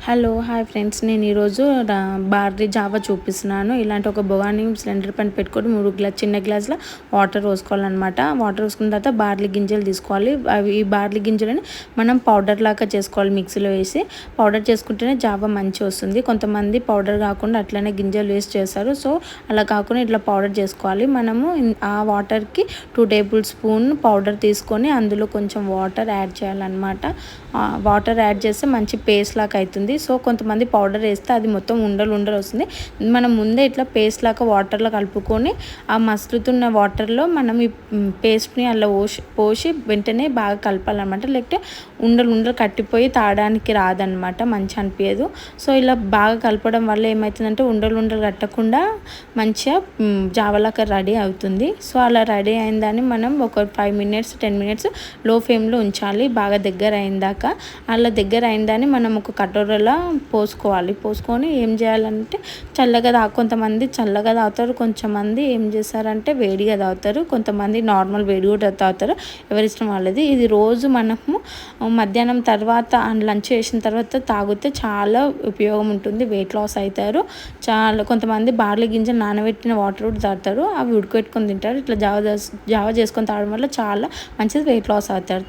Hello hi friends, నేను ఈరోజు barley Java చూపిస్తున్నాను. ఇలాంటి ఒక బొగాని సిలిండర్ పైన పెట్టుకొని 3 చిన్న గ్లాసుల వాటర్ పోసుకోవాలన్నమాట. వాటర్ పోసుకున్న తర్వాత బార్లీ గింజలు తీసుకోవాలి. ఈ బార్లీ గింజలని మనం పౌడర్ లాగా చేసుకోవాలి. మిక్సీలో వేసి పౌడర్ చేసుకుంటేనే జావా మంచిగా వస్తుంది. కొంతమంది పౌడర్ కాకుండా అట్లనే గింజలు వేసి చేస్తారు. సో అలా కాకుండా ఇట్లా పౌడర్ చేసుకోవాలి. మనము ఆ వాటర్కి 2 టేబుల్ స్పూన్ పౌడర్ తీసుకొని అందులో కొంచెం వాటర్ యాడ్ చేయాలన్నమాట. వాటర్ యాడ్ చేస్తే మంచి పేస్ట్ లాగా అవుతుంది. సో కొంతమంది పౌడర్ వేస్తే అది మొత్తం ఉండలు వస్తుంది. మనం ముందే ఇట్లా పేస్ట్ లాగా వాటర్లో కలుపుకొని ఆ మసులుతున్న వాటర్లో మనం ఈ పేస్ట్ని అలా పోసి వెంటనే బాగా కలపాలన్నమాట. లేకపోతే ఉండలు కట్టిపోయి తాగడానికి రాదనమాట, మంచి అనిపించదు. సో ఇలా బాగా కలపడం వల్ల ఏమవుతుందంటే ఉండలు కట్టకుండా మంచిగా జావలాగా రెడీ అవుతుంది. సో అలా రెడీ అయిందని మనం ఒక 5 మినిట్స్ 10 మినిట్స్ లో ఫ్లేమ్లో ఉంచాలి, బాగా దగ్గర అయిందాక. అలా దగ్గర అయిందని మనం ఒక కటోరలో పోసుకొని ఏం చేయాలంటే కొంతమంది చల్లగా తాగుతారు, కొంతమంది ఏం చేస్తారంటే వేడిగా తాగుతారు, కొంతమంది నార్మల్ వేడి కూడా తాగుతారు. ఎవరిష్టం వాళ్ళది. ఇది రోజు మనము మధ్యాహ్నం తర్వాత లంచ్ చేసిన తర్వాత తాగితే చాలా ఉపయోగం ఉంటుంది. వెయిట్ లాస్ అవుతారు. కొంతమంది బార్లీ గింజలు నానబెట్టిన వాటర్ కూడా తాగుతారు, అవి ఉడకబెట్టుకొని తింటారు. ఇట్లా జావ చేసుకొని తాగడం వల్ల చాలా మంచిది, వెయిట్ లాస్ అవుతారు.